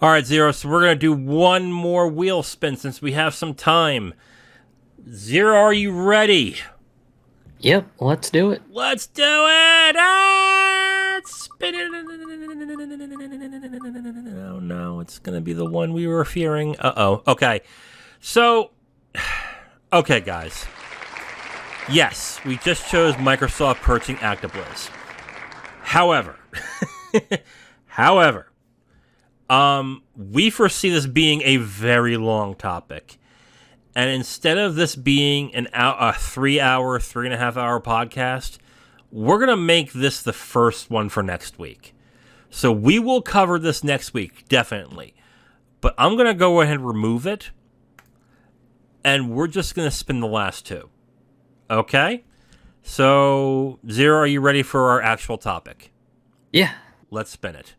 All right, Zero, so we're going to do one more wheel spin since we have some time. Zero, are you ready? Yep, let's do it. Let's do it! Ah, spin it! Oh no, it's going to be the one we were fearing. Uh-oh. Okay. So, okay, guys. Yes, we just chose Microsoft purchasing ActiveBliss. However, however, we foresee this being a very long topic. And instead of this being a 3-hour, 3.5-hour podcast, we're going to make this the first one for next week. So we will cover this next week, definitely. But I'm going to go ahead and remove it. And we're just going to spin the last two. Okay? So, Zero, are you ready for our actual topic? Yeah. Let's spin it.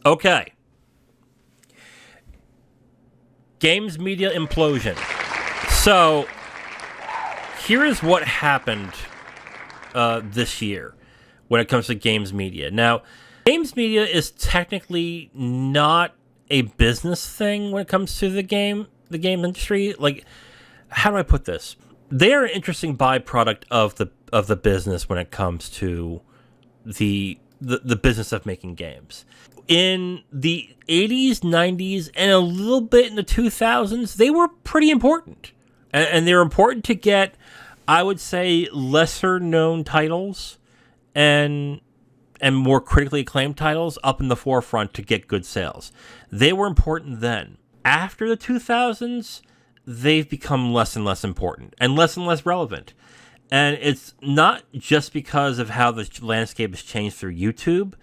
Okay. Games media implosion. So, here is what happened this year when it comes to games media. Now, games media is technically not a business thing when it comes to the game industry. Like, how do I put this? They are an interesting byproduct of the business when it comes to the business of making games. In the 80s, 90s, and a little bit in the 2000s, they were pretty important. And they were important to get, I would say, lesser known titles and more critically acclaimed titles up in the forefront to get good sales. They were important then. After the 2000s, they've become less and less important and less relevant. And it's not just because of how the landscape has changed through YouTube,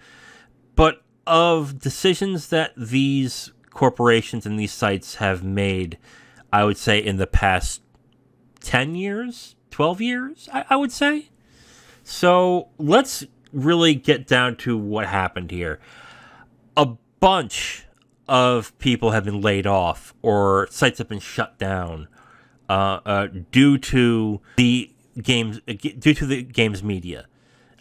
but of decisions that these corporations and these sites have made, I would say, in the past 10 years, 12 years, I would say. So let's really get down to what happened here. A bunch of people have been laid off or sites have been shut down due to the games media.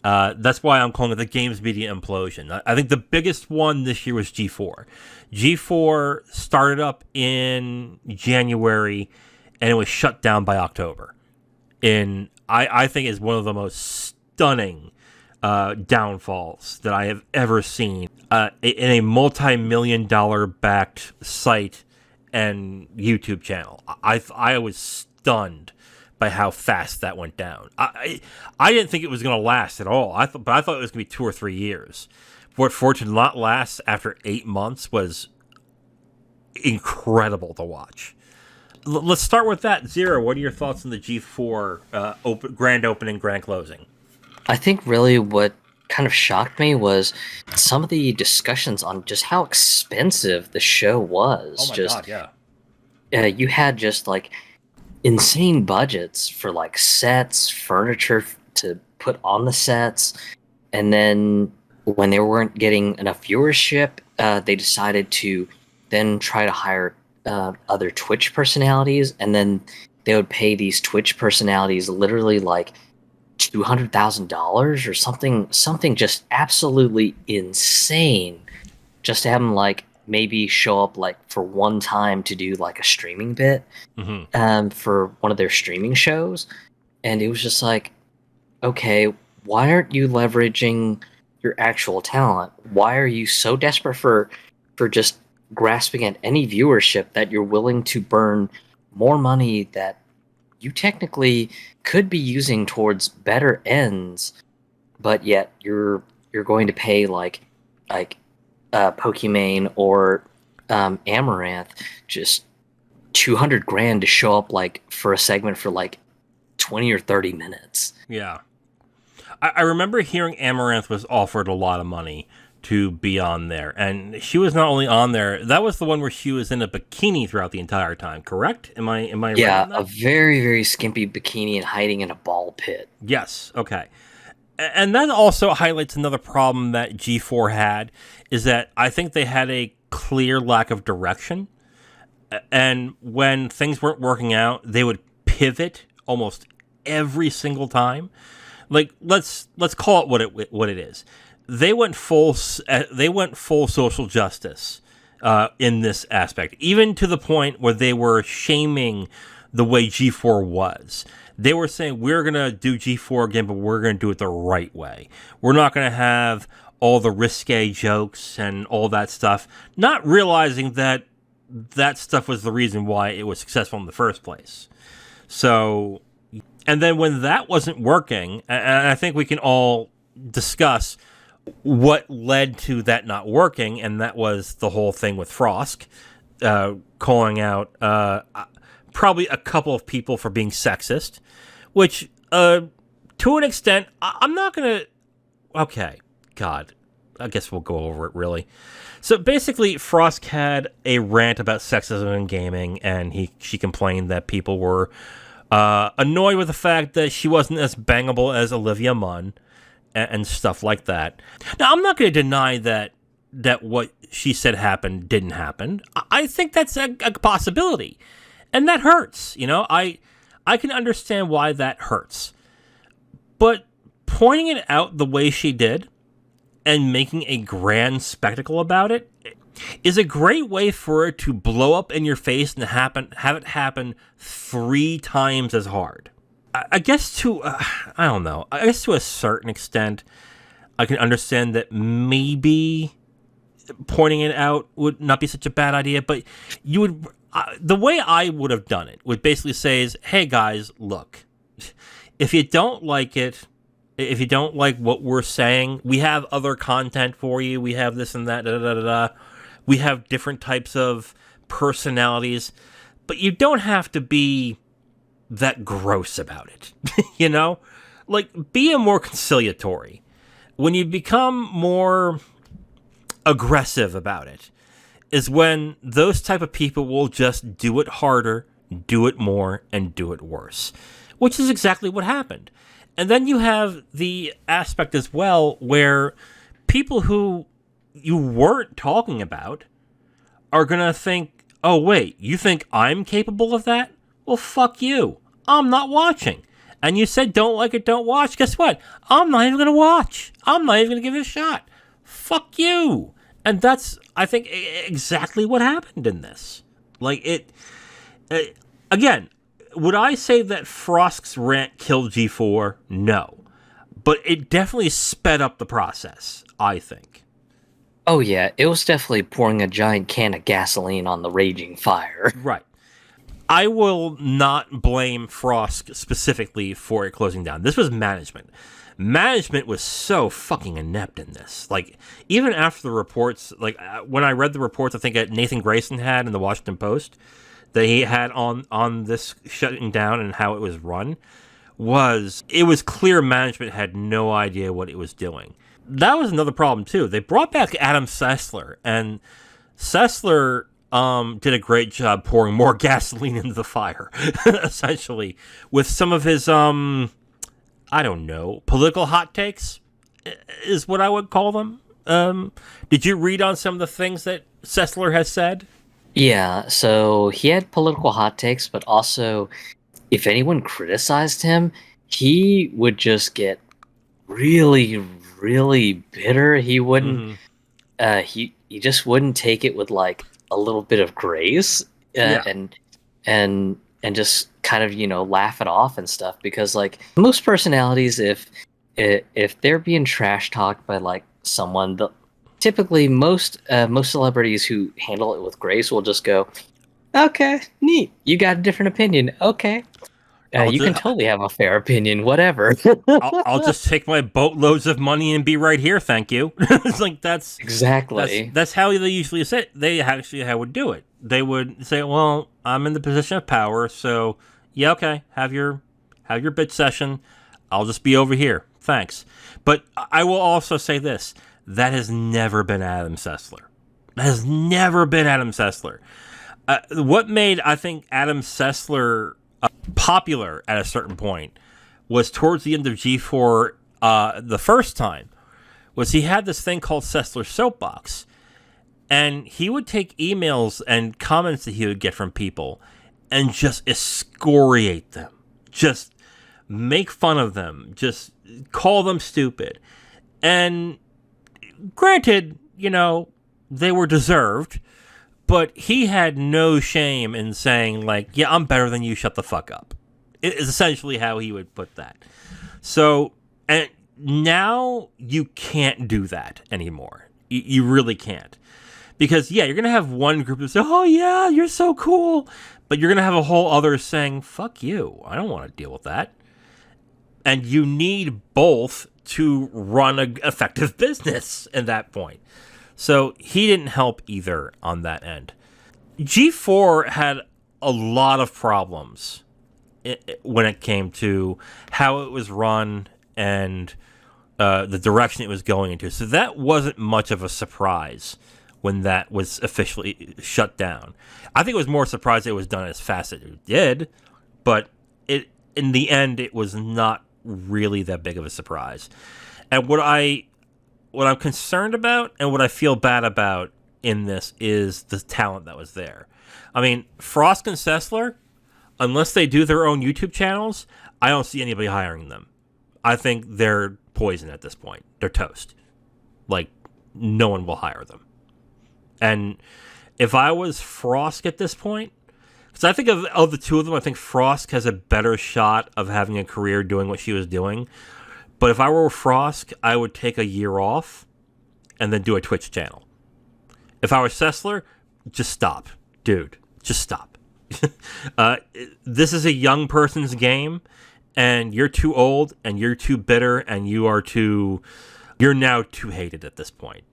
That's why I'm calling it the games media implosion. I think the biggest one this year was G4. G4 started up in January and it was shut down by October. I think is one of the most stunning downfalls that I have ever seen in a multi-million-dollar backed site and YouTube channel. I was stunned by how fast that went down. I didn't think it was going to last at all. But I thought it was going to be 2 or 3 years. For it to not last after 8 months was incredible to watch. Let's start with that. Zero, what are your thoughts on the G4 grand opening, grand closing? I think really what kind of shocked me was some of the discussions on just how expensive the show was. Oh my god, yeah. You had just like insane budgets for like sets, furniture to put on the sets, and then when they weren't getting enough viewership, they decided to then try to hire other Twitch personalities, and then they would pay these Twitch personalities literally like $200,000 or something just absolutely insane, just to have them like maybe show up like for one time to do like a streaming bit for one of their streaming shows. And it was just like, okay, why aren't you leveraging your actual talent? Why are you so desperate for just grasping at any viewership that you're willing to burn more money that you technically could be using towards better ends, but yet you're going to pay like Pokimane or Amaranth just $200,000 to show up like for a segment for like 20 or 30 minutes. Yeah. I remember hearing Amaranth was offered a lot of money to be on there, and she was not only on there, that was the one where she was in a bikini throughout the entire time, correct? Am I right? Yeah, on that? a very, very skimpy bikini and hiding in a ball pit. Yes, okay. And that also highlights another problem that G4 had, is that I think they had a clear lack of direction, and when things weren't working out, they would pivot almost every single time. Like, let's call it what it is. They went full social justice in this aspect, even to the point where they were shaming the way G4 was. They were saying, we're going to do G4 again, but we're going to do it the right way. We're not going to have all the risque jokes and all that stuff, not realizing that that stuff was the reason why it was successful in the first place. So, and then when that wasn't working, and I think we can all discuss what led to that not working, and that was the whole thing with Frosk, calling out probably a couple of people for being sexist, which, to an extent, I'm not going to... Okay, God, I guess we'll go over it, really. So basically, Frosk had a rant about sexism in gaming, and she complained that people were annoyed with the fact that she wasn't as bangable as Olivia Munn, and stuff like that. Now, I'm not going to deny that what she said happened didn't happen. I think that's a possibility. And that hurts, you know? I can understand why that hurts. But pointing it out the way she did and making a grand spectacle about it is a great way for it to blow up in your face and have it happen 3 times as hard. I guess I don't know. I guess to a certain extent, I can understand that maybe pointing it out would not be such a bad idea, but you would... the way I would have done it would basically say is, hey guys, look, if you don't like it, if you don't like what we're saying, we have other content for you. We have this and that, we have different types of personalities, but you don't have to be that gross about it. You know? Like, be a more conciliatory. When you become more aggressive about it, is when those type of people will just do it harder, do it more, and do it worse. Which is exactly what happened. And then you have the aspect as well where people who you weren't talking about are going to think, oh wait, you think I'm capable of that? Well, fuck you. I'm not watching. And you said don't like it, don't watch. Guess what? I'm not even going to watch. I'm not even going to give it a shot. Fuck you. And that's, I think, exactly what happened in this. Like, again, would I say that Frosk's rant killed G4? No. But it definitely sped up the process, I think. Oh, yeah. It was definitely pouring a giant can of gasoline on the raging fire. Right. I will not blame Frosk specifically for it closing down. This was management. Management was so fucking inept in this. Like, even after the reports, like, when I read the reports, I think Nathan Grayson had in the Washington Post, that he had on this shutting down and how it was run, it was clear management had no idea what it was doing. That was another problem, too. They brought back Adam Sessler, and Sessler did a great job pouring more gasoline into the fire, essentially, with some of his, I don't know, political hot takes is what I would call them. Did you read on some of the things that Sessler has said? Yeah, so he had political hot takes, but also, if anyone criticized him, he would just get really, really bitter. He wouldn't, he just wouldn't take it with like a little bit of grace, and just kind of, laugh it off and stuff, because like most personalities, if they're being trash talked by like someone, typically most celebrities who handle it with grace will just go, okay, neat, you got a different opinion, okay, you can totally have a fair opinion, whatever. I'll just take my boatloads of money and be right here, thank you. It's like, that's exactly that's how they usually say it. They actually how would do it. They would say, well, I'm in the position of power, so yeah, okay, have your bitch session, I'll just be over here, thanks. But I will also say this, that has never been Adam Sessler. That has never been Adam Sessler. What made, I think, Adam Sessler popular at a certain point was towards the end of G4, the first time, was he had this thing called Sessler's Soapbox. And he would take emails and comments that he would get from people and just excoriate them. Just make fun of them, just call them stupid. And granted, they were deserved, but he had no shame in saying, like, yeah, I'm better than you, shut the fuck up. It is essentially how he would put that. So, and now you can't do that anymore. You really can't. Because, yeah, you're going to have one group that say, oh, yeah, you're so cool. But you're going to have a whole other saying, fuck you. I don't want to deal with that. And you need both to run an effective business at that point. So he didn't help either on that end. G4 had a lot of problems when it came to how it was run and the direction it was going into. So that wasn't much of a surprise when that was officially shut down. I think it was more surprised it was done as fast as it did, but in the end, it was not really that big of a surprise. And what I'm concerned about and what I feel bad about in this is the talent that was there. I mean, Frost and Sessler, unless they do their own YouTube channels, I don't see anybody hiring them. I think they're poison at this point. They're toast. Like, no one will hire them. And if I was Frost at this point, because I think of the two of them, I think Frost has a better shot of having a career doing what she was doing. But if I were Frost, I would take a year off and then do a Twitch channel. If I was Sessler, just stop. Dude, just stop. This is a young person's game, and you're too old, and you're too bitter, and you're now too hated at this point.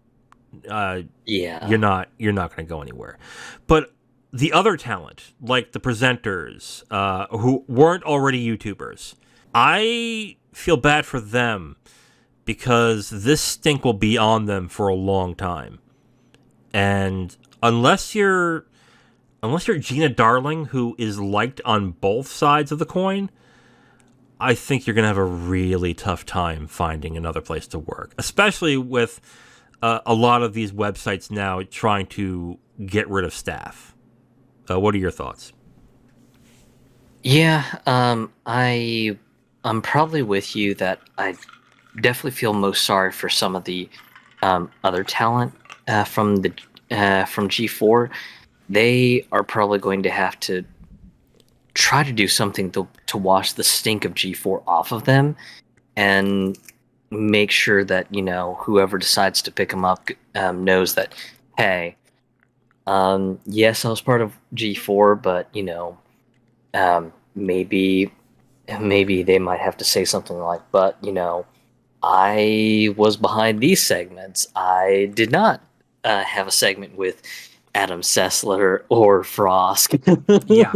You're not going to go anywhere. But the other talent, like the presenters, who weren't already YouTubers, I feel bad for them because this stink will be on them for a long time. And unless you're Gina Darling, who is liked on both sides of the coin, I think you're going to have a really tough time finding another place to work, especially with a lot of these websites now trying to get rid of staff. What are your thoughts? Yeah, I'm probably with you that I definitely feel most sorry for some of the other talent from G4. They are probably going to have to try to do something to wash the stink of G4 off of them and make sure that, whoever decides to pick them up knows that, hey, yes, I was part of G4, but, maybe they might have to say something like, but, I was behind these segments. I did not have a segment with Adam Sessler or Frost. Yeah.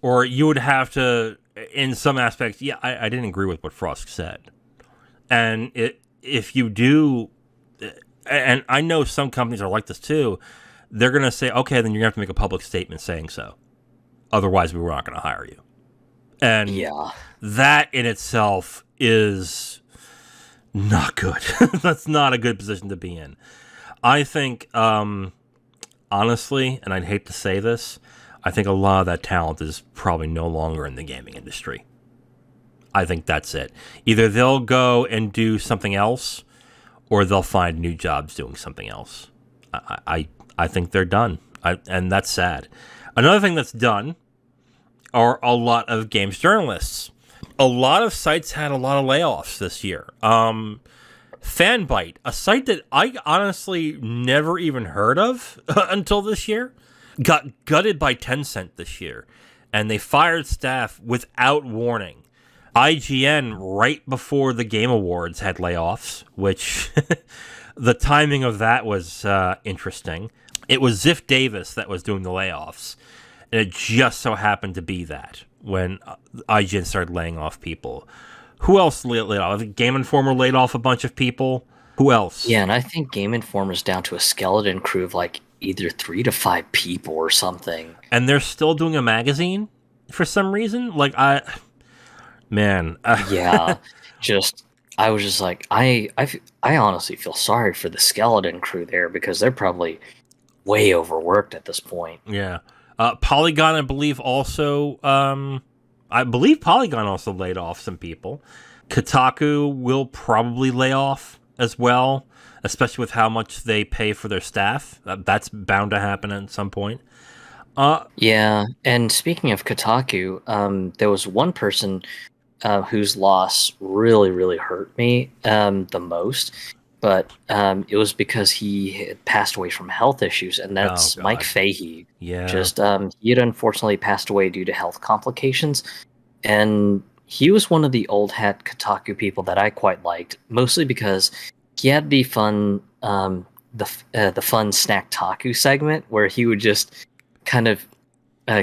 Or you would have to, in some aspects, I didn't agree with what Frost said. And if you do, and I know some companies are like this too, they're going to say, okay, then you're going to have to make a public statement saying so. Otherwise, we were not going to hire you. And that in itself is not good. That's not a good position to be in. I think, honestly, and I'd hate to say this, I think a lot of that talent is probably no longer in the gaming industry. I think that's it. Either they'll go and do something else, or they'll find new jobs doing something else. I think they're done, and that's sad. Another thing that's done are a lot of games journalists. A lot of sites had a lot of layoffs this year. Fanbyte, a site that I honestly never even heard of until this year, got gutted by Tencent this year, and they fired staff without warning. IGN, right before the Game Awards, had layoffs, which the timing of that was interesting. It was Ziff Davis that was doing the layoffs, and it just so happened to be that when IGN started laying off people. Who else laid off? I think Game Informer laid off a bunch of people. Who else? Yeah, and I think Game Informer's down to a skeleton crew of like either 3 to 5 people or something. And they're still doing a magazine for some reason? Like, Yeah, I was just like, I honestly feel sorry for the skeleton crew there because they're probably way overworked at this point. Yeah. Polygon, I believe, also I believe Polygon also laid off some people. Kotaku will probably lay off as well, especially with how much they pay for their staff. That's bound to happen at some point. Yeah, and speaking of Kotaku, there was one person whose loss really, really hurt me the most, but it was because he had passed away from health issues, and that's Oh, Mike God. Fahey. Yeah. Just he had unfortunately passed away due to health complications, and he was one of the old hat Kotaku people that I quite liked, mostly because he had the fun the fun snack taku segment where he would just kind of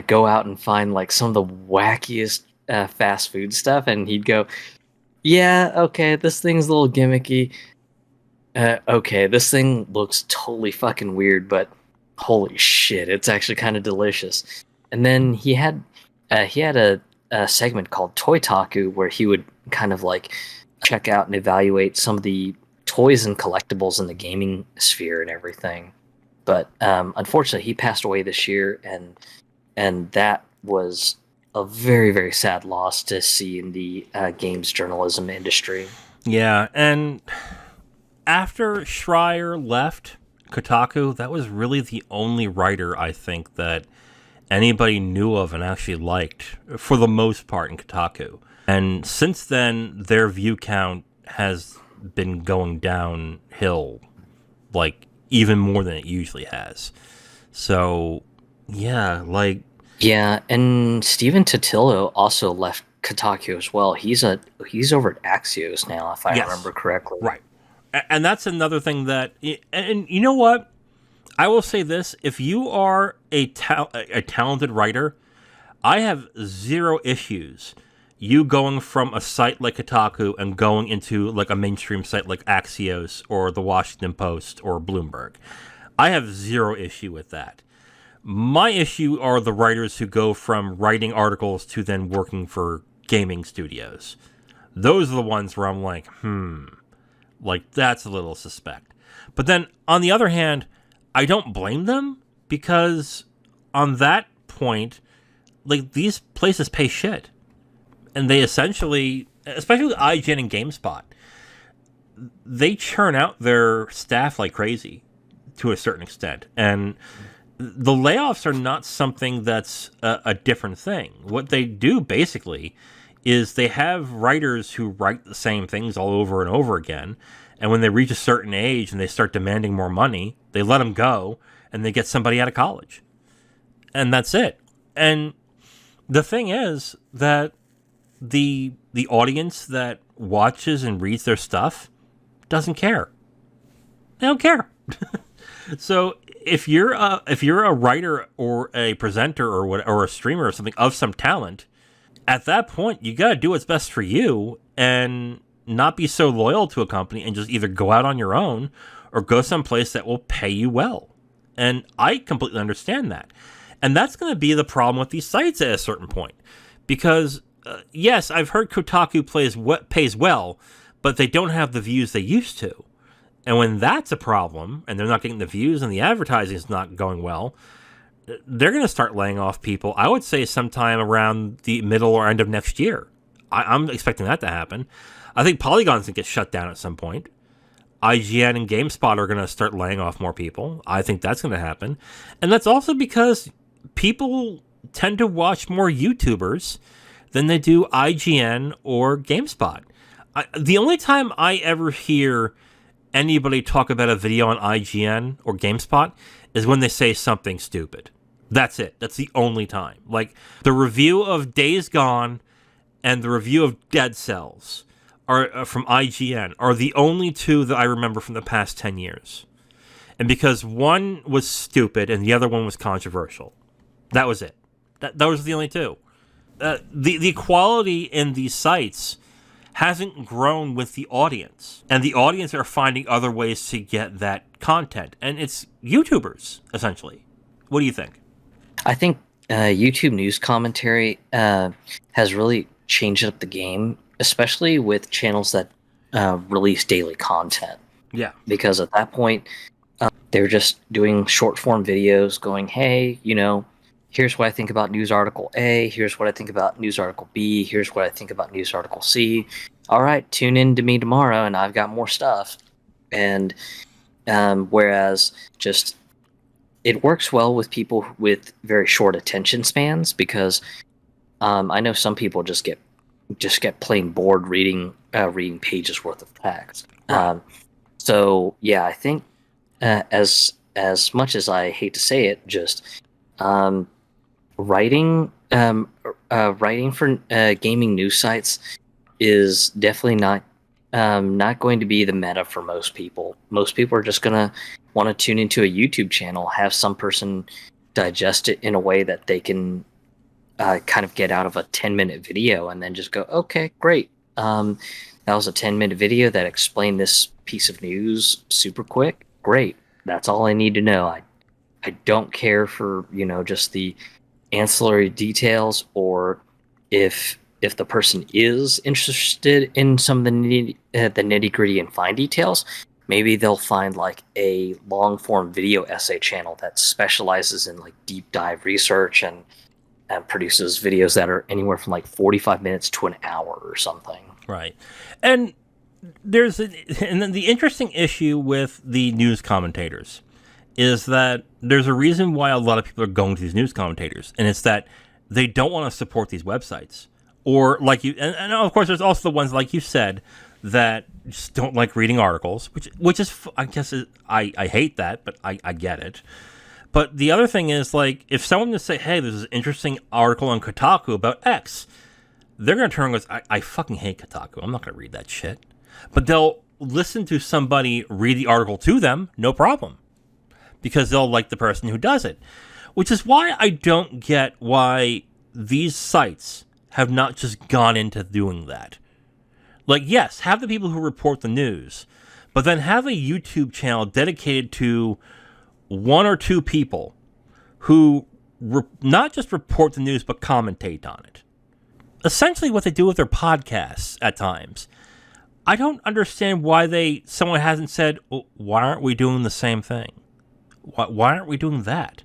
go out and find like some of the wackiest fast food stuff, and he'd go, "Yeah, okay, this thing's a little gimmicky. Okay, this thing looks totally fucking weird, but holy shit, it's actually kind of delicious." And then he had a segment called Toy Taku where he would kind of like check out and evaluate some of the toys and collectibles in the gaming sphere and everything. But unfortunately, he passed away this year, and that was a very, very sad loss to see in the games journalism industry. Yeah, and after Schreier left Kotaku, that was really the only writer I think that anybody knew of and actually liked, for the most part, in Kotaku. And since then, their view count has been going downhill, like, even more than it usually has. So, yeah, like... Yeah, and Steven Totillo also left Kotaku as well. He's over at Axios now, if I remember correctly. Right. And that's another thing that... And you know what? I will say this. If you are a talented writer, I have zero issues you going from a site like Kotaku and going into like a mainstream site like Axios or the Washington Post or Bloomberg. I have zero issue with that. My issue are the writers who go from writing articles to then working for gaming studios. Those are the ones where I'm like, like that's a little suspect. But then on the other hand, I don't blame them, because on that point, like, these places pay shit. And they essentially, especially IGN and GameSpot, they churn out their staff like crazy to a certain extent. And the layoffs are not something that's a different thing. What they do, basically, is they have writers who write the same things all over and over again. And when they reach a certain age and they start demanding more money, they let them go and they get somebody out of college. And that's it. And the thing is that the audience that watches and reads their stuff doesn't care. They don't care. So if you're a writer or a presenter or a streamer or something of some talent, at that point you got to do what's best for you and not be so loyal to a company, and just either go out on your own or go someplace that will pay you well. And I completely understand that. And that's going to be the problem with these sites at a certain point. Because, yes, I've heard Kotaku pays well, but they don't have the views they used to. And when that's a problem, and they're not getting the views and the advertising is not going well, they're going to start laying off people, I would say sometime around the middle or end of next year. I'm expecting that to happen. I think Polygon's going to get shut down at some point. IGN and GameSpot are going to start laying off more people. I think that's going to happen. And that's also because people tend to watch more YouTubers than they do IGN or GameSpot. The only time I ever hear anybody talk about a video on IGN or GameSpot is when they say something stupid. That's it. That's the only time. Like, the review of Days Gone and the review of Dead Cells are from IGN are the only two that I remember from the past 10 years. And because one was stupid and the other one was controversial. That was it. Those are the only two. The quality in these sites hasn't grown with the audience. And the audience are finding other ways to get that content. And it's YouTubers, essentially. What do you think? I think YouTube news commentary has really changed up the game, especially with channels that release daily content. Yeah. Because at that point, they're just doing short form videos going, hey, here's what I think about news article A, here's what I think about news article B, here's what I think about news article C. All right, tune in to me tomorrow and I've got more stuff. And whereas just it works well with people with very short attention spans, because I know some people just get plain bored reading pages worth of text. Right. So yeah, I think as much as I hate to say it, just writing for gaming news sites is definitely not going to be the meta for most people. Most people are just gonna want to tune into a YouTube channel, have some person digest it in a way that they can kind of get out of a 10-minute video, and then just go, okay, great. That was a 10-minute video that explained this piece of news super quick. Great. That's all I need to know. I don't care for, just the ancillary details, or if the person is interested in some of the nitty-gritty and fine details, maybe they'll find like a long-form video essay channel that specializes in like deep dive research and produces videos that are anywhere from like 45 minutes to an hour or something. Right. And and then the interesting issue with the news commentators is that there's a reason why a lot of people are going to these news commentators, and it's that they don't want to support these websites. Or like and of course there's also the ones like you said that just don't like reading articles, which is, I guess, I hate that, but I get it. But the other thing is, like, if someone just say, hey, there's this interesting article on Kotaku about X, they're going to turn and go, I fucking hate Kotaku. I'm not going to read that shit. But they'll listen to somebody read the article to them, no problem. Because they'll like the person who does it. Which is why I don't get why these sites have not just gone into doing that. Like, yes, have the people who report the news, but then have a YouTube channel dedicated to one or two people who not just report the news, but commentate on it. Essentially what they do with their podcasts at times. I don't understand why someone hasn't said, well, why aren't we doing the same thing? Why aren't we doing that?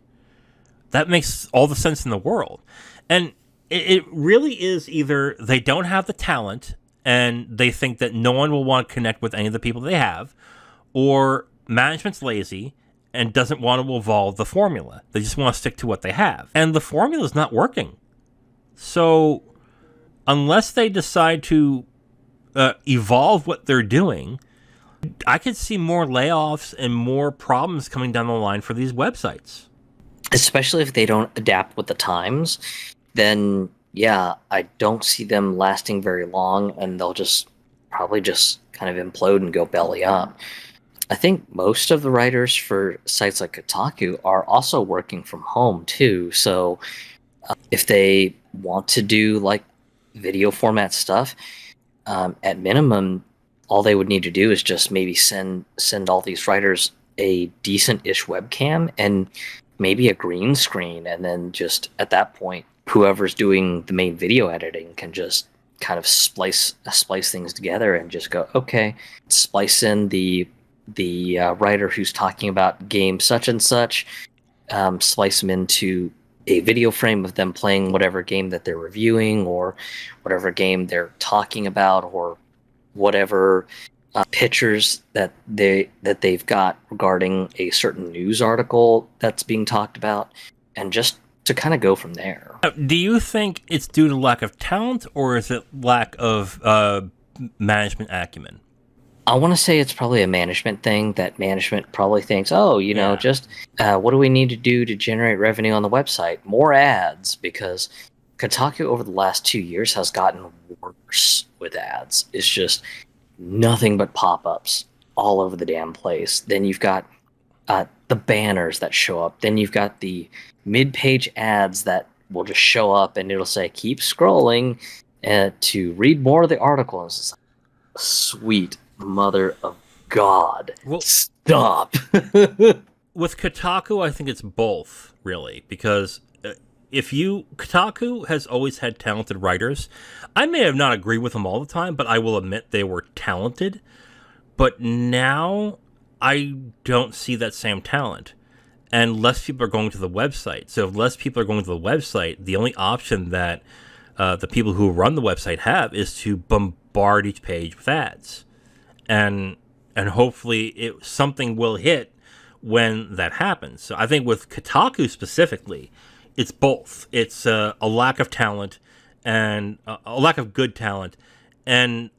That makes all the sense in the world. And it really is either they don't have the talent and they think that no one will want to connect with any of the people they have, or management's lazy and doesn't want to evolve the formula. They just want to stick to what they have. And the formula is not working. So unless they decide to evolve what they're doing, I could see more layoffs and more problems coming down the line for these websites. Especially if they don't adapt with the times, then yeah, I don't see them lasting very long, and they'll probably just kind of implode and go belly up. I think most of the writers for sites like Kotaku are also working from home too. So if they want to do like video format stuff, at minimum, all they would need to do is just maybe send all these writers a decent-ish webcam and maybe a green screen, and then just at that point, whoever's doing the main video editing can just kind of splice things together and just go, okay, splice in the writer who's talking about game such and such, slice them into a video frame of them playing whatever game that they're reviewing, or whatever game they're talking about, or whatever pictures that they've got regarding a certain news article that's being talked about, and just to kind of go from there. Do you think it's due to lack of talent, or is it lack of management acumen? I want to say it's probably a management thing, that management probably thinks, just what do we need to do to generate revenue on the website? More ads, because Kotaku over the last 2 years has gotten worse with ads. It's just nothing but pop-ups all over the damn place. Then you've got the banners that show up. Then you've got the mid-page ads that will just show up, and it'll say, keep scrolling to read more of the article. It's just like, sweet mother of God. Well, stop. With Kotaku, I think it's both, really, because Kotaku has always had talented writers. I may have not agreed with them all the time, but I will admit they were talented. But now I don't see that same talent. and less people are going to the website. So if less people are going to the website, the only option that the people who run the website have is to bombard each page with ads. And hopefully something will hit when that happens. So I think with Kotaku specifically, it's both. It's a lack of talent and a lack of good talent, and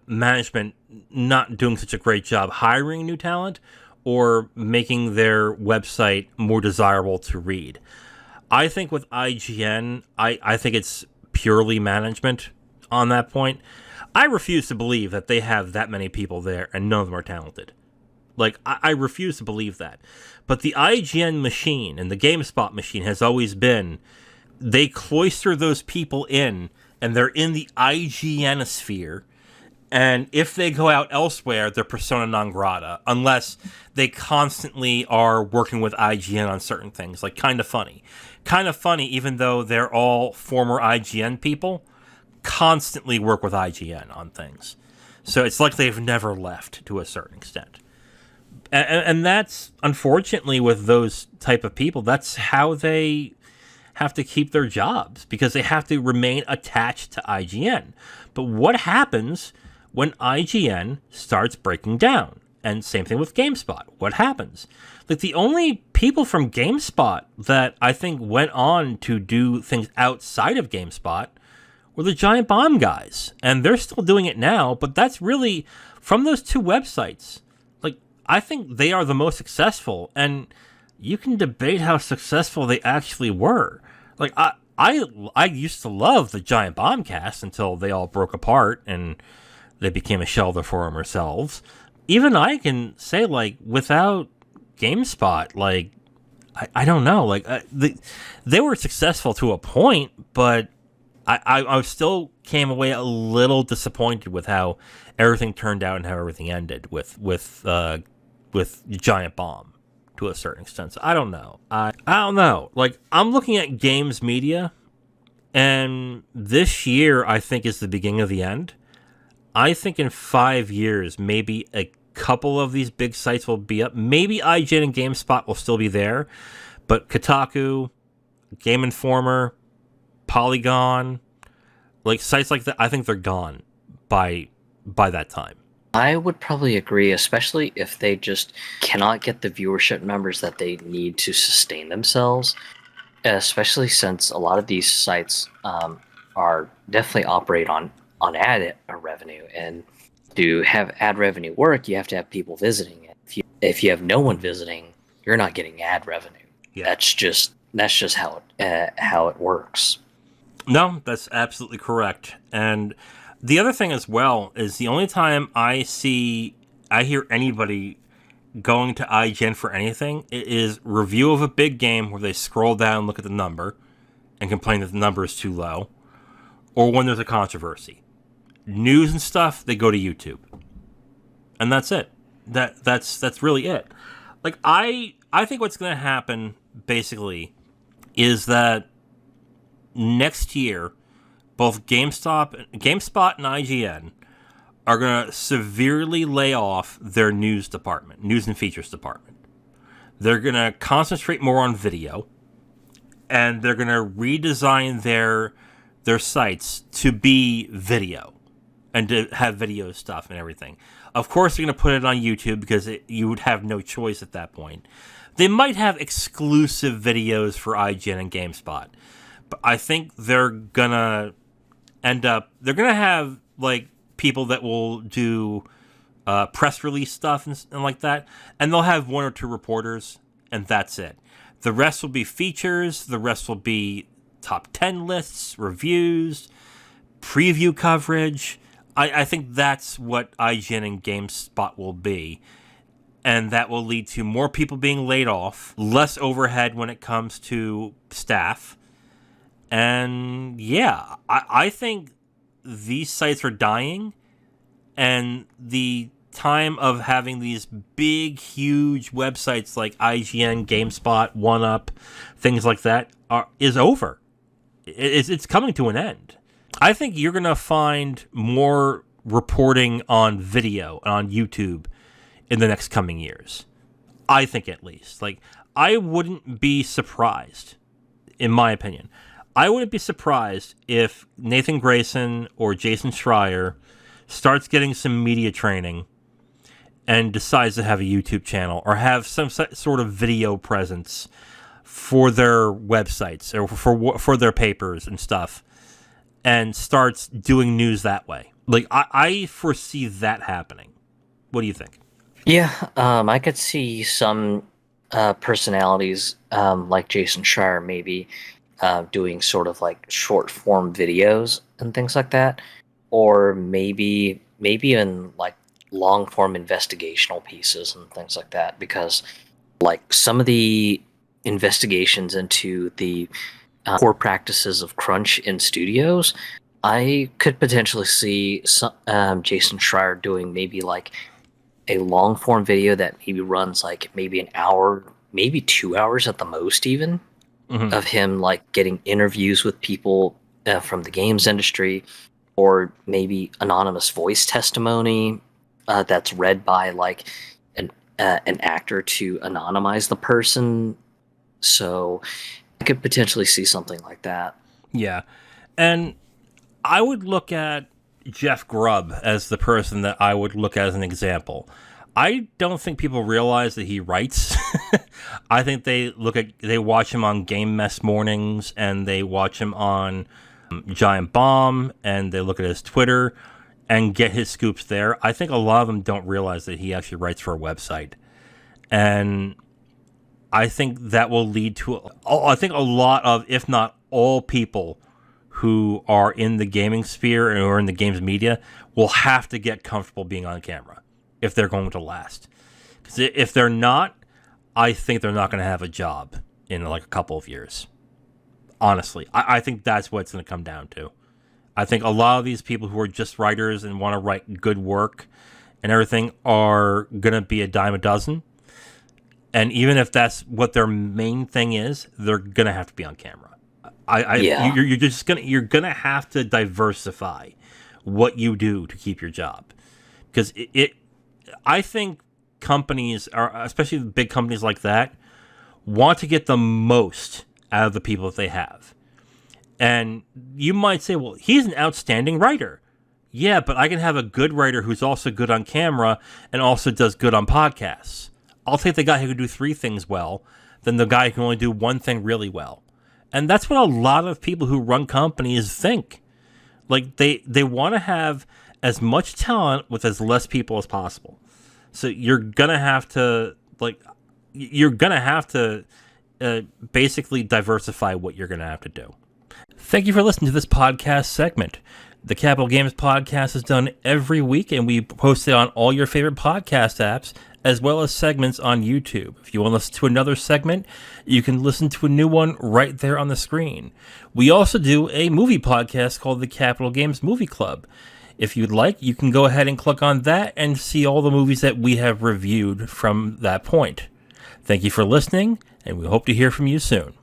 management not doing such a great job hiring new talent or making their website more desirable to read. I think with IGN, I think it's purely management on that point. I refuse to believe that they have that many people there and none of them are talented. Like, I refuse to believe that. But the IGN machine and the GameSpot machine has always been, they cloister those people in, and they're in the IGN-sphere, and if they go out elsewhere, they're persona non grata, unless they constantly are working with IGN on certain things, like Kinda Funny. Kinda Funny, even though they're all former IGN people, constantly work with IGN on things. So it's like they've never left to a certain extent. And that's, unfortunately, with those type of people, that's how they have to keep their jobs, because they have to remain attached to IGN. But what happens when IGN starts breaking down? And same thing with GameSpot. What happens? Like, the only people from GameSpot that I think went on to do things outside of GameSpot were the Giant Bomb guys. And they're still doing it now, but that's really from those two websites. Like, I think they are the most successful, and you can debate how successful they actually were. Like, I used to love the Giant Bomb cast until they all broke apart and they became a shell of their former selves. Even I can say, like, without GameSpot, like, I don't know, like, they were successful to a point, but I still came away a little disappointed with how everything turned out and how everything ended with Giant Bomb to a certain extent. So I don't know. I don't know. Like, I'm looking at games media, and this year I think is the beginning of the end. I think in 5 years, maybe a couple of these big sites will be up. Maybe IGN and GameSpot will still be there, but Kotaku, Game Informer, Polygon, like sites like that, I think they're gone by that time. I would probably agree, especially if they just cannot get the viewership numbers that they need to sustain themselves, especially since a lot of these sites are definitely operate on ad revenue, and to have ad revenue work, you have to have people visiting it. If you have no one visiting, you're not getting ad revenue. Yeah. That's just how it works. No, that's absolutely correct. And the other thing as well is the only time I hear anybody going to IGN for anything is review of a big game where they scroll down and look at the number and complain that the number is too low, or when there's a controversy. News and stuff, they go to YouTube. And that's it. That's really it. Like, I think what's going to happen, basically, is that next year, both GameSpot and IGN are going to severely lay off their news and features department. They're going to concentrate more on video, and they're going to redesign their sites to be video and to have video stuff and everything. Of course, they're going to put it on YouTube because you would have no choice at that point. They might have exclusive videos for IGN and GameSpot, but I think they're going to have, like, people that will do press release stuff and like that, and they'll have one or two reporters, and that's it. The rest will be features, the rest will be top 10 lists, reviews, preview coverage. I think that's what IGN and GameSpot will be, and that will lead to more people being laid off, less overhead when it comes to staff, and yeah, I think these sites are dying, and the time of having these big, huge websites like IGN, GameSpot, 1UP, things like that is over. It's coming to an end. I think you're going to find more reporting on video and on YouTube in the next coming years. I think at least. Like, I wouldn't be surprised, in my opinion. I wouldn't be surprised if Nathan Grayson or Jason Schreier starts getting some media training and decides to have a YouTube channel or have some sort of video presence for their websites or for their papers and stuff, and starts doing news that way. Like, I foresee that happening. What do you think? Yeah, I could see some personalities like Jason Schreier maybe doing sort of like short form videos and things like that, or maybe in like long form investigational pieces and things like that, because like some of the investigations into the core practices of crunch in studios, I could potentially see Jason Schreier doing maybe like a long form video that maybe runs like maybe an hour, maybe 2 hours at the most, even of him like getting interviews with people from the games industry, or maybe anonymous voice testimony that's read by like an actor to anonymize the person. So I could potentially see something like that. Yeah. And I would look at Jeff Grubb as the person that I would look at as an example. I don't think people realize that he writes. I think they watch him on Game Mess Mornings, and they watch him on Giant Bomb, and they look at his Twitter and get his scoops there. I think a lot of them don't realize that he actually writes for a website. And I think that will lead to, I think a lot of, if not all people who are in the gaming sphere and or in the games media will have to get comfortable being on camera if they're going to last. Because if they're not, I think they're not going to have a job in like a couple of years. Honestly, I think that's what it's going to come down to. I think a lot of these people who are just writers and want to write good work and everything are going to be a dime a dozen. And even if that's what their main thing is, they're going to have to be on camera. Yeah. You're gonna have to diversify what you do to keep your job, because I think companies are, especially big companies like that, want to get the most out of the people that they have. And you might say, well, he's an outstanding writer. Yeah, but I can have a good writer who's also good on camera and also does good on podcasts. I'll take the guy who can do 3 things well than the guy who can only do 1 thing really well. And that's what a lot of people who run companies think. Like, they want to have as much talent with as less people as possible. So you're gonna have to basically diversify what you're gonna have to do. Thank you for listening to this podcast segment. The Capital Games podcast is done every week, and we post it on all your favorite podcast apps, as well as segments on YouTube. If you want to listen to another segment, you can listen to a new one right there on the screen. We also do a movie podcast called the Capital Games Movie Club. If you'd like, you can go ahead and click on that and see all the movies that we have reviewed from that point. Thank you for listening, and we hope to hear from you soon.